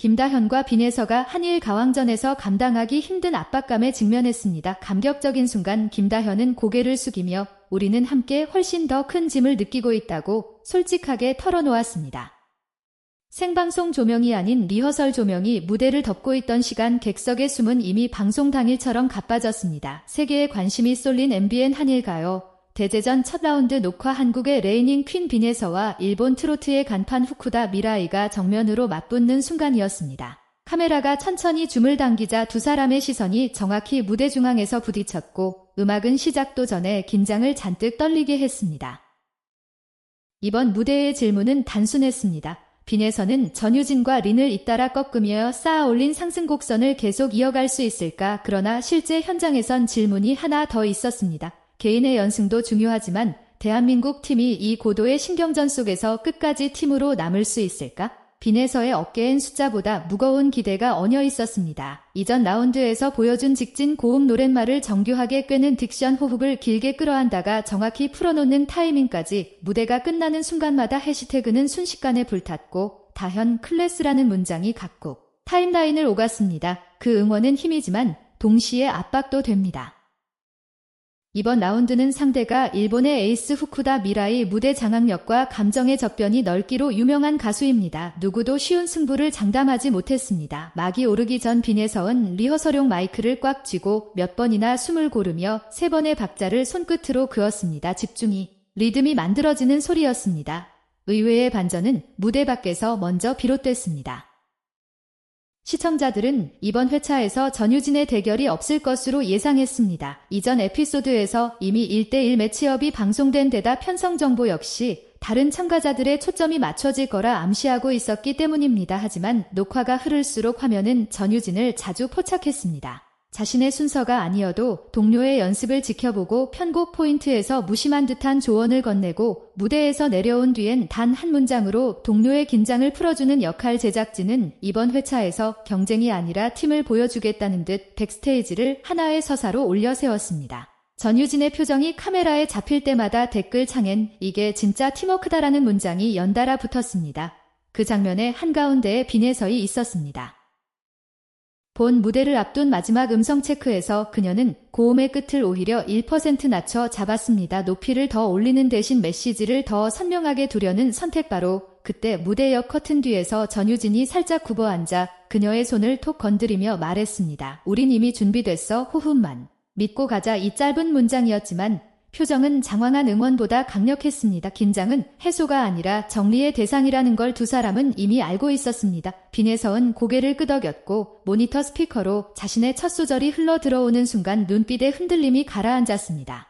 김다현과 빈에서가 한일 가왕전에서 감당하기 힘든 압박감에 직면했습니다. 감격적인 순간 김다현은 고개를 숙이며 우리는 함께 훨씬 더 큰 짐을 느끼고 있다고 솔직하게 털어놓았습니다. 생방송 조명이 아닌 리허설 조명이 무대를 덮고 있던 시간 객석의 숨은 이미 방송 당일처럼 가빠졌습니다. 세계에 관심이 쏠린 MBN 한일가요. 대제전 첫 라운드 녹화 한국의 레이닝 퀸 빈에서와 일본 트로트의 간판 후쿠다 미라이가 정면으로 맞붙는 순간이었습니다. 카메라가 천천히 줌을 당기자 두 사람의 시선이 정확히 무대 중앙에서 부딪혔고 음악은 시작도 전에 긴장을 잔뜩 떨리게 했습니다. 이번 무대의 질문은 단순했습니다. 빈에서는 전유진과 린을 잇따라 꺾으며 쌓아 올린 상승곡선을 계속 이어갈 수 있을까? 그러나 실제 현장에선 질문이 하나 더 있었습니다. 개인의 연승도 중요하지만 대한민국 팀이 이 고도의 신경전 속에서 끝까지 팀으로 남을 수 있을까? 빈에서의 어깨엔 숫자보다 무거운 기대가 얹혀 있었습니다. 이전 라운드에서 보여준 직진 고음 노랫말을 정교하게 꿰는 딕션 호흡을 길게 끌어안다가 정확히 풀어놓는 타이밍까지 무대가 끝나는 순간마다 해시태그는 순식간에 불탔고 다현 클래스라는 문장이 각국 타임라인을 오갔습니다. 그 응원은 힘이지만 동시에 압박도 됩니다. 이번 라운드는 상대가 일본의 에이스 후쿠다 미라이 무대 장악력과 감정의 접변이 넓기로 유명한 가수입니다. 누구도 쉬운 승부를 장담하지 못했습니다. 막이 오르기 전 빈에서는 리허설용 마이크를 꽉 쥐고 몇 번이나 숨을 고르며 3번의 박자를 손끝으로 그었습니다. 집중이 리듬이 만들어지는 소리였습니다. 의외의 반전은 무대 밖에서 먼저 비롯됐습니다. 시청자들은 이번 회차에서 전유진의 대결이 없을 것으로 예상했습니다. 이전 에피소드에서 이미 1대1 매치업이 방송된 데다 편성 정보 역시 다른 참가자들의 초점이 맞춰질 거라 암시하고 있었기 때문입니다. 하지만 녹화가 흐를수록 화면은 전유진을 자주 포착했습니다. 자신의 순서가 아니어도 동료의 연습을 지켜보고 편곡 포인트에서 무심한 듯한 조언을 건네고 무대에서 내려온 뒤엔 단 한 문장으로 동료의 긴장을 풀어주는 역할. 제작진은 이번 회차에서 경쟁이 아니라 팀을 보여주겠다는 듯 백스테이지를 하나의 서사로 올려 세웠습니다. 전유진의 표정이 카메라에 잡힐 때마다 댓글 창엔 이게 진짜 팀워크다라는 문장이 연달아 붙었습니다. 그 장면의 한가운데에 빈에서이 있었습니다. 본 무대를 앞둔 마지막 음성 체크에서 그녀는 고음의 끝을 오히려 1% 낮춰 잡았습니다. 높이를 더 올리는 대신 메시지를 더 선명하게 두려는 선택. 바로 그때 무대 옆 커튼 뒤에서 전유진이 살짝 굽어앉아 그녀의 손을 톡 건드리며 말했습니다. 우린 이미 준비됐어. 호흡만 믿고 가자. 이 짧은 문장이었지만 표정은 장황한 응원보다 강력했습니다. 긴장은 해소가 아니라 정리의 대상이라는 걸 두 사람은 이미 알고 있었습니다. 빈에서는 고개를 끄덕였고 모니터 스피커로 자신의 첫 소절이 흘러 들어오는 순간 눈빛의 흔들림이 가라앉았습니다.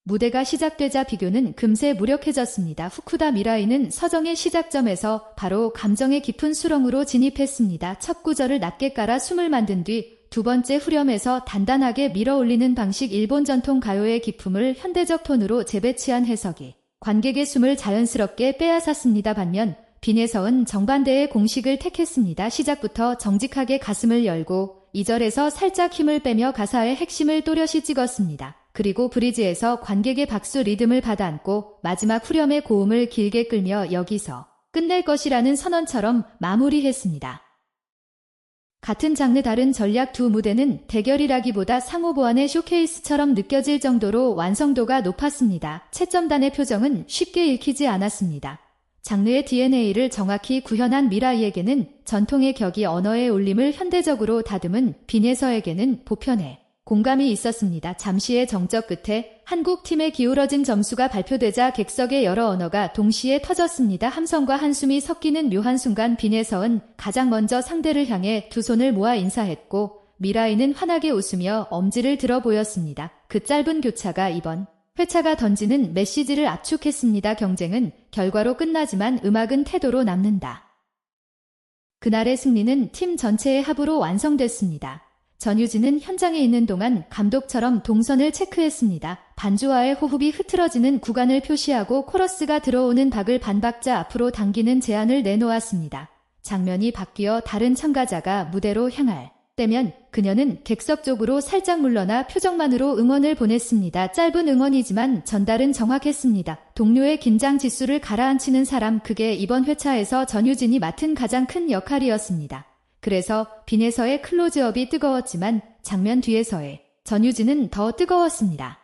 무대가 시작되자 비교는 금세 무력해졌습니다. 후쿠다 미라이는 서정의 시작점에서 바로 감정의 깊은 수렁으로 진입했습니다. 첫 구절을 낮게 깔아 숨을 만든 뒤 두 번째 후렴에서 단단하게 밀어 올리는 방식. 일본 전통 가요의 기품을 현대적 톤으로 재배치한 해석이 관객의 숨을 자연스럽게 빼앗았습니다. 반면 빈에서는 정반대의 공식을 택했습니다. 시작부터 정직하게 가슴을 열고 2절에서 살짝 힘을 빼며 가사의 핵심을 또렷이 찍었습니다. 그리고 브리지에서 관객의 박수 리듬을 받아안고 마지막 후렴의 고음을 길게 끌며 여기서 끝낼 것이라는 선언처럼 마무리했습니다. 같은 장르 다른 전략 두 무대는 대결이라기보다 상호 보완의 쇼케이스처럼 느껴질 정도로 완성도가 높았습니다. 채점단의 표정은 쉽게 읽히지 않았습니다. 장르의 DNA를 정확히 구현한 미라이에게는 전통의 격이 언어의 울림을 현대적으로 다듬은 빈에서에게는 보편의 공감이 있었습니다. 잠시의 정적 끝에 한국 팀의 기울어진 점수가 발표되자 객석의 여러 언어가 동시에 터졌습니다. 함성과 한숨이 섞이는 묘한 순간 빈에서는 가장 먼저 상대를 향해 두 손을 모아 인사했고 미라이는 환하게 웃으며 엄지를 들어 보였습니다. 그 짧은 교차가 이번 회차가 던지는 메시지를 압축했습니다. 경쟁은 결과로 끝나지만 음악은 태도로 남는다. 그날의 승리는 팀 전체의 합으로 완성됐습니다. 전유진은 현장에 있는 동안 감독처럼 동선을 체크했습니다. 반주와의 호흡이 흐트러지는 구간을 표시하고 코러스가 들어오는 박을 반박자 앞으로 당기는 제안을 내놓았습니다. 장면이 바뀌어 다른 참가자가 무대로 향할 때면 그녀는 객석 쪽으로 살짝 물러나 표정만으로 응원을 보냈습니다. 짧은 응원이지만 전달은 정확했습니다. 동료의 긴장 지수를 가라앉히는 사람, 그게 이번 회차에서 전유진이 맡은 가장 큰 역할이었습니다. 그래서 빈에서의 클로즈업이 뜨거웠지만 장면 뒤에서의 전유진은 더 뜨거웠습니다.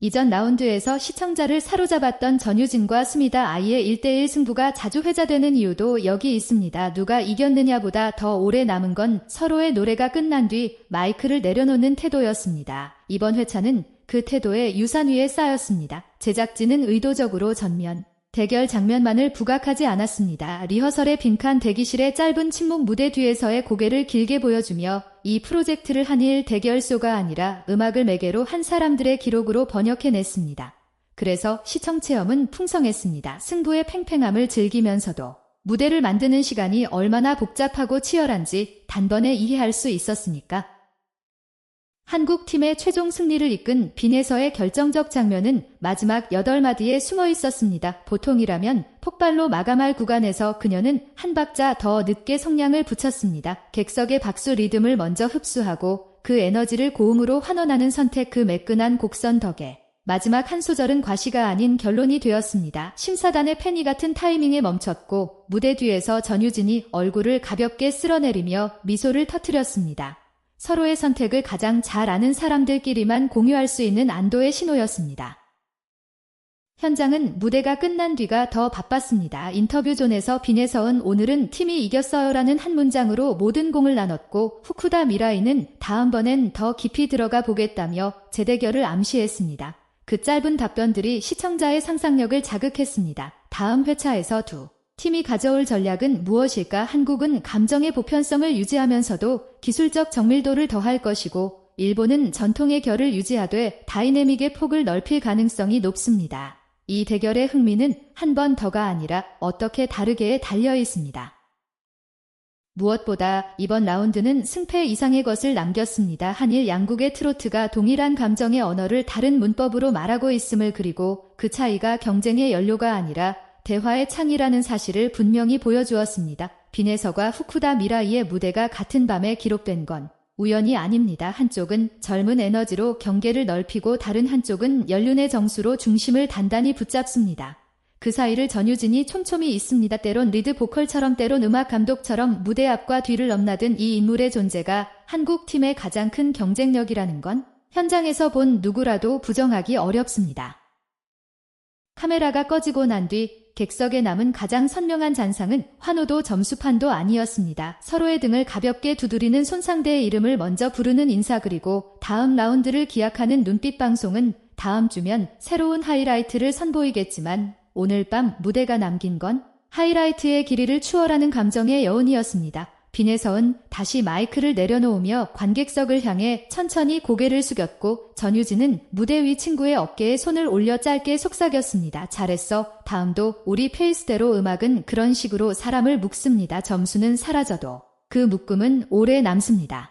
이전 라운드에서 시청자를 사로잡았던 전유진과 수미다 아이의 1대1 승부가 자주 회자되는 이유도 여기 있습니다. 누가 이겼느냐보다 더 오래 남은 건 서로의 노래가 끝난 뒤 마이크를 내려놓는 태도였습니다. 이번 회차는 그 태도의 유산 위에 쌓였습니다. 제작진은 의도적으로 전면 대결 장면만을 부각하지 않았습니다. 리허설의 빈칸, 대기실의 짧은 침묵, 무대 뒤에서의 고개를 길게 보여주며 이 프로젝트를 한일 대결쇼가 아니라 음악을 매개로 한 사람들의 기록으로 번역해냈습니다. 그래서 시청 체험은 풍성했습니다. 승부의 팽팽함을 즐기면서도 무대를 만드는 시간이 얼마나 복잡하고 치열한지 단번에 이해할 수 있었으니까. 한국 팀의 최종 승리를 이끈 빈에서의 결정적 장면은 마지막 8마디에 숨어 있었습니다. 보통이라면 폭발로 마감할 구간에서 그녀는 한 박자 더 늦게 성량을 붙였습니다. 객석의 박수 리듬을 먼저 흡수하고 그 에너지를 고음으로 환원하는 선택, 그 매끈한 곡선 덕에 마지막 한 소절은 과시가 아닌 결론이 되었습니다. 심사단의 패니 같은 타이밍에 멈췄고 무대 뒤에서 전유진이 얼굴을 가볍게 쓸어내리며 미소를 터뜨렸습니다. 서로의 선택을 가장 잘 아는 사람들끼리만 공유할 수 있는 안도의 신호였습니다. 현장은 무대가 끝난 뒤가 더 바빴습니다. 인터뷰 존에서 빈에서은 오늘은 팀이 이겼어요라는 한 문장으로 모든 공을 나눴고, 후쿠다 미라이는 다음번엔 더 깊이 들어가 보겠다며 재대결을 암시했습니다. 그 짧은 답변들이 시청자의 상상력을 자극했습니다. 다음 회차에서 두 팀이 가져올 전략은 무엇일까? 한국은 감정의 보편성을 유지하면서도 기술적 정밀도를 더할 것이고, 일본은 전통의 결을 유지하되 다이내믹의 폭을 넓힐 가능성이 높습니다. 이 대결의 흥미는 한 번 더가 아니라 어떻게 다르게에 달려 있습니다. 무엇보다 이번 라운드는 승패 이상의 것을 남겼습니다. 한일 양국의 트로트가 동일한 감정의 언어를 다른 문법으로 말하고 있음을, 그리고 그 차이가 경쟁의 연료가 아니라 대화의 창이라는 사실을 분명히 보여주었습니다. 빈에서와 후쿠다 미라이의 무대가 같은 밤에 기록된 건 우연이 아닙니다. 한쪽은 젊은 에너지로 경계를 넓히고 다른 한쪽은 연륜의 정수로 중심을 단단히 붙잡습니다. 그 사이를 전유진이 촘촘히 있습니다. 때론 리드 보컬처럼, 때론 음악 감독처럼 무대 앞과 뒤를 넘나든 이 인물의 존재가 한국 팀의 가장 큰 경쟁력이라는 건 현장에서 본 누구라도 부정하기 어렵습니다. 카메라가 꺼지고 난 뒤 객석에 남은 가장 선명한 잔상은 환호도 점수판도 아니었습니다. 서로의 등을 가볍게 두드리는 손상대의 이름을 먼저 부르는 인사, 그리고 다음 라운드를 기약하는 눈빛. 방송은 다음 주면 새로운 하이라이트를 선보이겠지만 오늘 밤 무대가 남긴 건 하이라이트의 길이를 추월하는 감정의 여운이었습니다. 빈에서은 다시 마이크를 내려놓으며 관객석을 향해 천천히 고개를 숙였고, 전유진은 무대 위 친구의 어깨에 손을 올려 짧게 속삭였습니다. 잘했어. 다음도 우리 페이스대로. 음악은 그런 식으로 사람을 묶습니다. 점수는 사라져도 그 묶음은 오래 남습니다.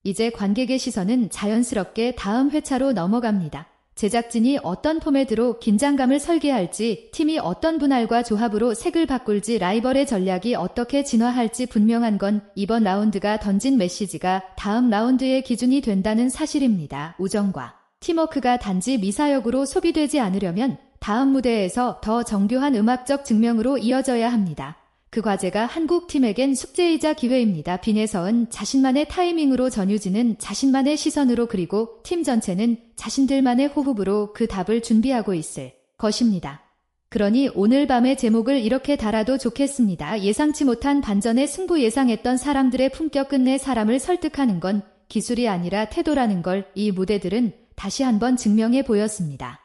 이제 관객의 시선은 자연스럽게 다음 회차로 넘어갑니다. 제작진이 어떤 포맷으로 긴장감을 설계할지, 팀이 어떤 분할과 조합으로 색을 바꿀지, 라이벌의 전략이 어떻게 진화할지, 분명한 건 이번 라운드가 던진 메시지가 다음 라운드의 기준이 된다는 사실입니다. 우정과 팀워크가 단지 미사역으로 소비되지 않으려면 다음 무대에서 더 정교한 음악적 증명으로 이어져야 합니다. 그 과제가 한국 팀에겐 숙제이자 기회입니다. 빈에서은 자신만의 타이밍으로, 전유진은 자신만의 시선으로, 그리고 팀 전체는 자신들만의 호흡으로 그 답을 준비하고 있을 것입니다. 그러니 오늘 밤의 제목을 이렇게 달아도 좋겠습니다. 예상치 못한 반전의 승부. 예상했던 사람들의 품격, 끝내 사람을 설득하는 건 기술이 아니라 태도라는 걸 이 무대들은 다시 한번 증명해 보였습니다.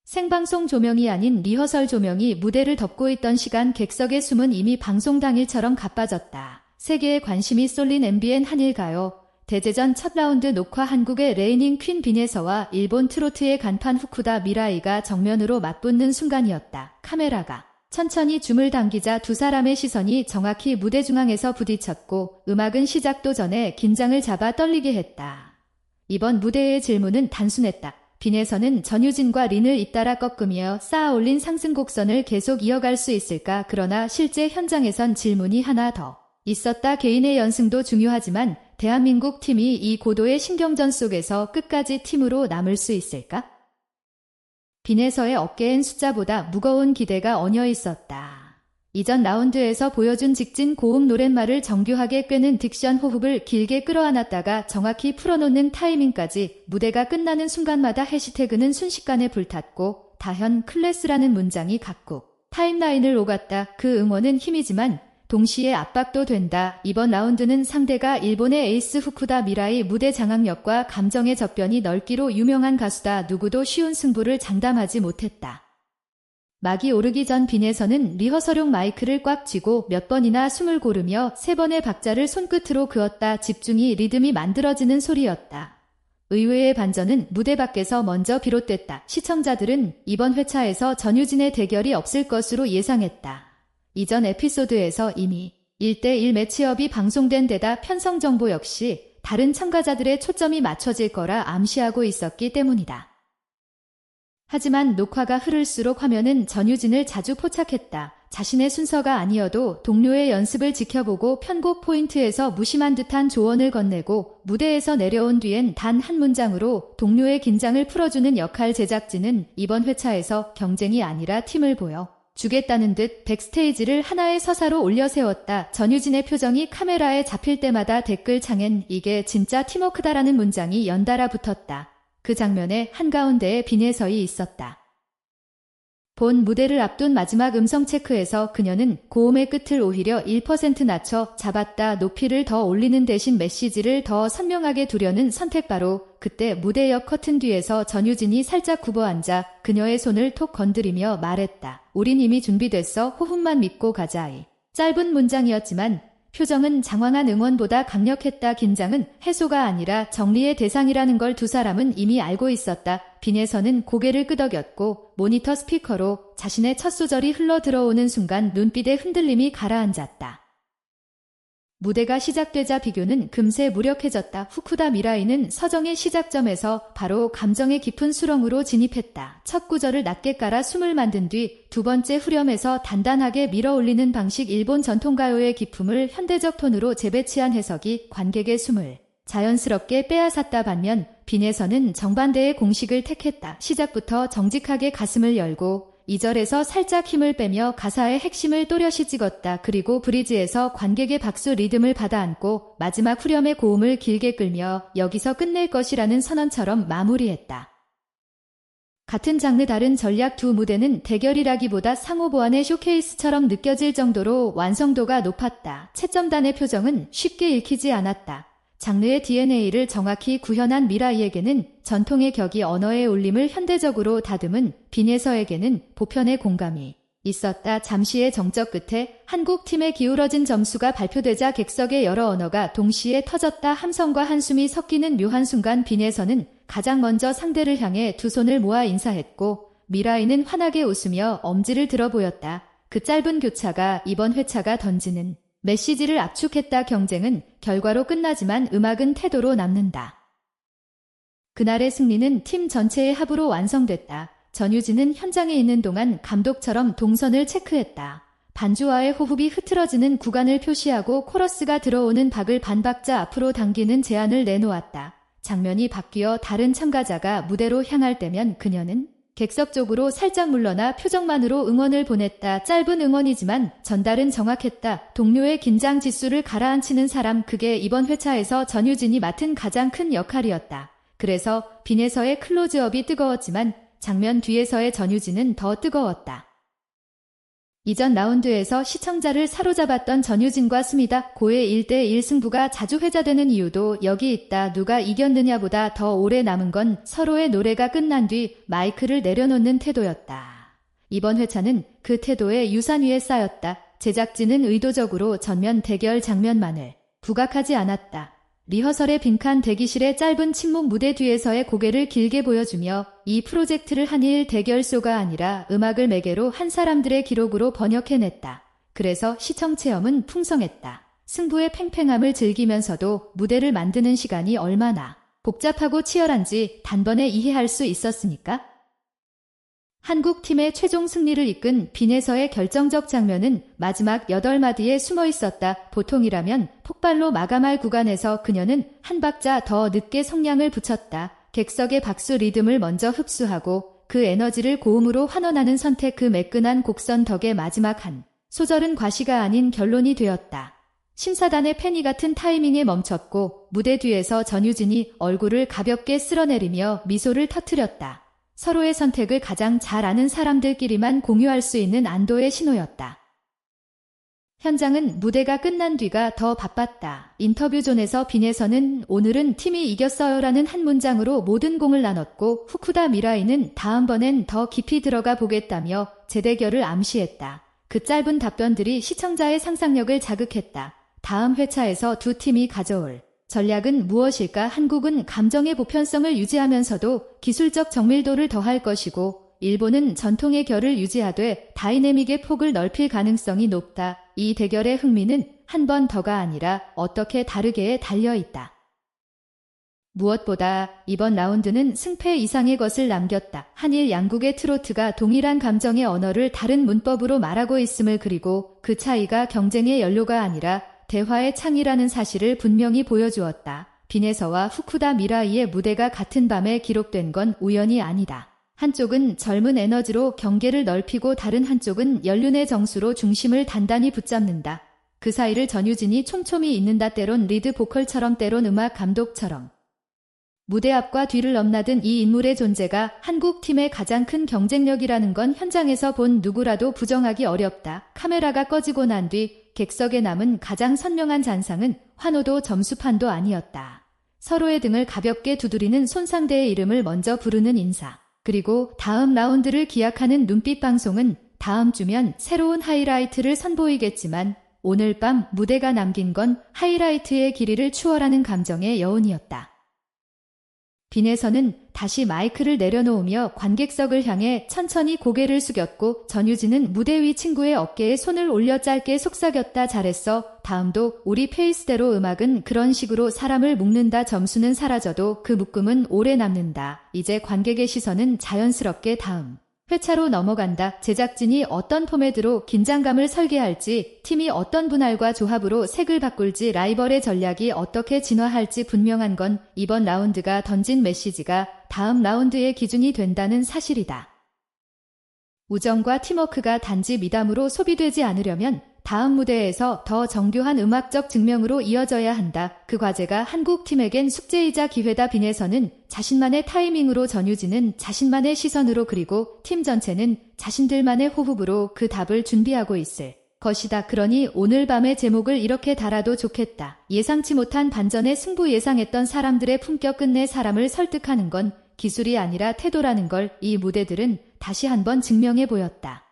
생방송 조명이 아닌 리허설 조명이 무대를 덮고 있던 시간, 객석의 숨은 이미 방송 당일처럼 가빠졌다. 세계에 관심이 쏠린 MBN 한일가요 대제전 첫 라운드 녹화. 한국의 레이닝 퀸 빈에서와 일본 트로트의 간판 후쿠다 미라이가 정면으로 맞붙는 순간이었다. 카메라가 천천히 줌을 당기자 두 사람의 시선이 정확히 무대 중앙에서 부딪혔고, 음악은 시작도 전에 긴장을 잡아 떨리게 했다. 이번 무대의 질문은 단순했다. 빈에서는 전유진과 린을 잇따라 꺾으며 쌓아올린 상승 곡선을 계속 이어갈 수 있을까? 그러나 실제 현장에선 질문이 하나 더 있었다. 개인의 연승도 중요하지만 대한민국 팀이 이 고도의 신경전 속에서 끝까지 팀으로 남을 수 있을까? 빈에서의 어깨엔 숫자보다 무거운 기대가 얹혀 있었다. 이전 라운드에서 보여준 직진 고음 노랫말을 정교하게 꿰는 딕션, 호흡을 길게 끌어안았다가 정확히 풀어놓는 타이밍까지 무대가 끝나는 순간마다 해시태그는 순식간에 불탔고 다현 클래스라는 문장이 각국 타임라인을 오갔다. 그 응원은 힘이지만 동시에 압박도 된다. 이번 라운드는 상대가 일본의 에이스 후쿠다 미라이, 무대 장악력과 감정의 접변이 넓기로 유명한 가수다. 누구도 쉬운 승부를 장담하지 못했다. 막이 오르기 전 빈에서는 리허설용 마이크를 꽉 쥐고 몇 번이나 숨을 고르며 3번의 박자를 손끝으로 그었다. 집중이 리듬이 만들어지는 소리였다. 의외의 반전은 무대 밖에서 먼저 비롯됐다. 시청자들은 이번 회차에서 전유진의 대결이 없을 것으로 예상했다. 이전 에피소드에서 이미 1대1 매치업이 방송된 데다 편성 정보 역시 다른 참가자들의 초점이 맞춰질 거라 암시하고 있었기 때문이다. 하지만 녹화가 흐를수록 화면은 전유진을 자주 포착했다. 자신의 순서가 아니어도 동료의 연습을 지켜보고 편곡 포인트에서 무심한 듯한 조언을 건네고 무대에서 내려온 뒤엔 단 한 문장으로 동료의 긴장을 풀어주는 역할. 제작진은 이번 회차에서 경쟁이 아니라 팀을 보여 주겠다는 듯 백스테이지를 하나의 서사로 올려 세웠다. 전유진의 표정이 카메라에 잡힐 때마다 댓글창엔 이게 진짜 팀워크다라는 문장이 연달아 붙었다. 그 장면의 한가운데에 빈혜서이 있었다. 본 무대를 앞둔 마지막 음성 체크에서 그녀는 고음의 끝을 오히려 1% 낮춰 잡았다. 높이를 더 올리는 대신 메시지를 더 선명하게 두려는 선택. 바로 그때 무대 옆 커튼 뒤에서 전유진이 살짝 굽어앉아 그녀의 손을 톡 건드리며 말했다. 우린 이미 준비됐어. 호흡만 믿고 가자. 짧은 문장이었지만 표정은 장황한 응원보다 강력했다. 긴장은 해소가 아니라 정리의 대상이라는 걸 두 사람은 이미 알고 있었다. 빈에서는 고개를 끄덕였고 모니터 스피커로 자신의 첫 소절이 흘러 들어오는 순간 눈빛의 흔들림이 가라앉았다. 무대가 시작되자 비교는 금세 무력해졌다. 후쿠다 미라이는 서정의 시작점에서 바로 감정의 깊은 수렁으로 진입했다. 첫 구절을 낮게 깔아 숨을 만든 뒤 두 번째 후렴에서 단단하게 밀어올리는 방식. 일본 전통가요의 기품을 현대적 톤으로 재배치한 해석이 관객의 숨을 자연스럽게 빼앗았다. 반면 빈에서는 정반대의 공식을 택했다. 시작부터 정직하게 가슴을 열고 2절에서 살짝 힘을 빼며 가사의 핵심을 또렷이 찍었다. 그리고 브리지에서 관객의 박수 리듬을 받아안고 마지막 후렴의 고음을 길게 끌며 여기서 끝낼 것이라는 선언처럼 마무리했다. 같은 장르 다른 전략. 두 무대는 대결이라기보다 상호보완의 쇼케이스처럼 느껴질 정도로 완성도가 높았다. 채점단의 표정은 쉽게 읽히지 않았다. 장르의 DNA를 정확히 구현한 미라이에게는 전통의 격이, 언어의 울림을 현대적으로 다듬은 빈에서에게는 보편의 공감이 있었다. 잠시의 정적 끝에 한국 팀에 기울어진 점수가 발표되자 객석의 여러 언어가 동시에 터졌다. 함성과 한숨이 섞이는 묘한 순간 빈에서는 가장 먼저 상대를 향해 두 손을 모아 인사했고 미라이는 환하게 웃으며 엄지를 들어 보였다. 그 짧은 교차가 이번 회차가 던지는 메시지를 압축했다. 경쟁은 결과로 끝나지만 음악은 태도로 남는다. 그날의 승리는 팀 전체의 합으로 완성됐다. 전유진은 현장에 있는 동안 감독처럼 동선을 체크했다. 반주와의 호흡이 흐트러지는 구간을 표시하고 코러스가 들어오는 박을 반박자 앞으로 당기는 제안을 내놓았다. 장면이 바뀌어 다른 참가자가 무대로 향할 때면 그녀는 객석 쪽으로 살짝 물러나 표정만으로 응원을 보냈다. 짧은 응원이지만 전달은 정확했다. 동료의 긴장 지수를 가라앉히는 사람, 그게 이번 회차에서 전유진이 맡은 가장 큰 역할이었다. 그래서 빈에서의 클로즈업이 뜨거웠지만 장면 뒤에서의 전유진은 더 뜨거웠다. 이전 라운드에서 시청자를 사로잡았던 전유진과 스미다 고의 1대1 승부가 자주 회자되는 이유도 여기 있다. 누가 이겼느냐보다 더 오래 남은 건 서로의 노래가 끝난 뒤 마이크를 내려놓는 태도였다. 이번 회차는 그 태도의 유산 위에 쌓였다. 제작진은 의도적으로 전면 대결 장면만을 부각하지 않았다. 리허설의 빈칸, 대기실의 짧은 침묵, 무대 뒤에서의 고개를 길게 보여주며 이 프로젝트를 한일 대결쇼가 아니라 음악을 매개로 한 사람들의 기록으로 번역해냈다. 그래서 시청 체험은 풍성했다. 승부의 팽팽함을 즐기면서도 무대를 만드는 시간이 얼마나 복잡하고 치열한지 단번에 이해할 수 있었으니까. 한국 팀의 최종 승리를 이끈 빈에서의 결정적 장면은 마지막 8마디에 숨어 있었다. 보통이라면 폭발로 마감할 구간에서 그녀는 한 박자 더 늦게 성량을 붙였다. 객석의 박수 리듬을 먼저 흡수하고 그 에너지를 고음으로 환원하는 선택, 그 매끈한 곡선 덕에 마지막 한 소절은 과시가 아닌 결론이 되었다. 심사단의 페니 같은 타이밍에 멈췄고 무대 뒤에서 전유진이 얼굴을 가볍게 쓸어내리며 미소를 터뜨렸다. 서로의 선택을 가장 잘 아는 사람들끼리만 공유할 수 있는 안도의 신호였다. 현장은 무대가 끝난 뒤가 더 바빴다. 인터뷰존에서 빈에서는 오늘은 팀이 이겼어요라는 한 문장으로 모든 공을 나눴고 후쿠다 미라이는 다음번엔 더 깊이 들어가 보겠다며 재대결을 암시했다. 그 짧은 답변들이 시청자의 상상력을 자극했다. 다음 회차에서 두 팀이 가져올 전략은 무엇일까? 한국은 감정의 보편성을 유지하면서도 기술적 정밀도를 더할 것이고 일본은 전통의 결을 유지하되 다이내믹의 폭을 넓힐 가능성이 높다. 이 대결의 흥미는 한 번 더가 아니라 어떻게 다르게에 달려있다. 무엇보다 이번 라운드는 승패 이상의 것을 남겼다. 한일 양국의 트로트가 동일한 감정의 언어를 다른 문법으로 말하고 있음을, 그리고 그 차이가 경쟁의 연료가 아니라 대화의 창이라는 사실을 분명히 보여주었다. 빈에서와 후쿠다 미라이의 무대가 같은 밤에 기록된 건 우연이 아니다. 한쪽은 젊은 에너지로 경계를 넓히고 다른 한쪽은 연륜의 정수로 중심을 단단히 붙잡는다. 그 사이를 전유진이 촘촘히 잇는다. 때론 리드 보컬처럼, 때론 음악 감독처럼. 무대 앞과 뒤를 넘나든 이 인물의 존재가 한국 팀의 가장 큰 경쟁력이라는 건 현장에서 본 누구라도 부정하기 어렵다. 카메라가 꺼지고 난 뒤 객석에 남은 가장 선명한 잔상은 환호도 점수판도 아니었다. 서로의 등을 가볍게 두드리는 손상대의 이름을 먼저 부르는 인사. 그리고 다음 라운드를 기약하는 눈빛. 방송은 다음 주면 새로운 하이라이트를 선보이겠지만 오늘 밤 무대가 남긴 건 하이라이트의 길이를 추월하는 감정의 여운이었다. 빈에서는 다시 마이크를 내려놓으며 관객석을 향해 천천히 고개를 숙였고 전유진은 무대 위 친구의 어깨에 손을 올려 짧게 속삭였다. 잘했어. 다음도 우리 페이스대로. 음악은 그런 식으로 사람을 묶는다. 점수는 사라져도 그 묶음은 오래 남는다. 이제 관객의 시선은 자연스럽게 다음 회차로 넘어간다. 제작진이 어떤 포맷으로 긴장감을 설계할지, 팀이 어떤 분할과 조합으로 색을 바꿀지, 라이벌의 전략이 어떻게 진화할지, 분명한 건 이번 라운드가 던진 메시지가 다음 라운드의 기준이 된다는 사실이다. 우정과 팀워크가 단지 미담으로 소비되지 않으려면 다음 무대에서 더 정교한 음악적 증명으로 이어져야 한다. 그 과제가 한국 팀에겐 숙제이자 기회다. 빈에서는 자신만의 타이밍으로, 전유진은 자신만의 시선으로, 그리고 팀 전체는 자신들만의 호흡으로 그 답을 준비하고 있을 것이다. 그러니 오늘 밤의 제목을 이렇게 달아도 좋겠다. 예상치 못한 반전의 승부. 예상했던 사람들의 품격. 끝내 사람을 설득하는 건 기술이 아니라 태도라는 걸 이 무대들은 다시 한번 증명해 보였다.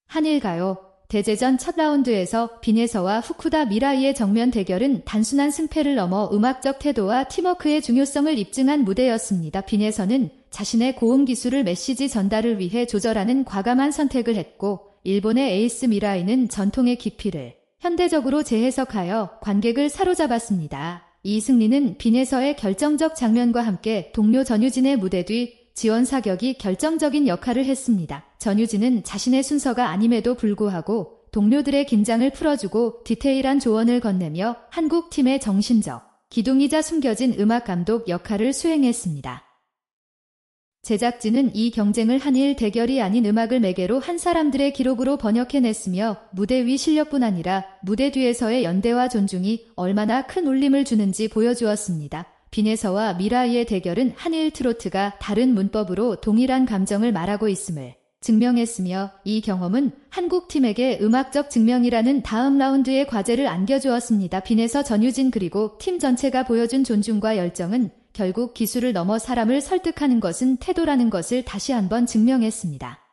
한일가요 대제전 첫 라운드에서 빈에서와 후쿠다 미라이의 정면 대결은 단순한 승패를 넘어 음악적 태도와 팀워크의 중요성을 입증한 무대였습니다. 빈에서는 자신의 고음 기술을 메시지 전달을 위해 조절하는 과감한 선택을 했고, 일본의 에이스 미라이는 전통의 깊이를 현대적으로 재해석하여 관객을 사로잡았습니다. 이 승리는 빈에서의 결정적 장면과 함께 동료 전유진의 무대 뒤 지원 사격이 결정적인 역할을 했습니다. 전유진은 자신의 순서가 아님에도 불구하고 동료들의 긴장을 풀어주고 디테일한 조언을 건네며 한국 팀의 정신적 기둥이자 숨겨진 음악 감독 역할을 수행했습니다. 제작진은 이 경쟁을 한일 대결이 아닌 음악을 매개로 한 사람들의 기록으로 번역해냈으며 무대 위 실력뿐 아니라 무대 뒤에서의 연대와 존중이 얼마나 큰 울림을 주는지 보여주었습니다. 빈에서와 미라이의 대결은 한일 트로트가 다른 문법으로 동일한 감정을 말하고 있음을 증명했으며, 이 경험은 한국 팀에게 음악적 증명이라는 다음 라운드의 과제를 안겨주었습니다. 빈에서 전유진 그리고 팀 전체가 보여준 존중과 열정은 결국 기술을 넘어 사람을 설득하는 것은 태도라는 것을 다시 한번 증명했습니다.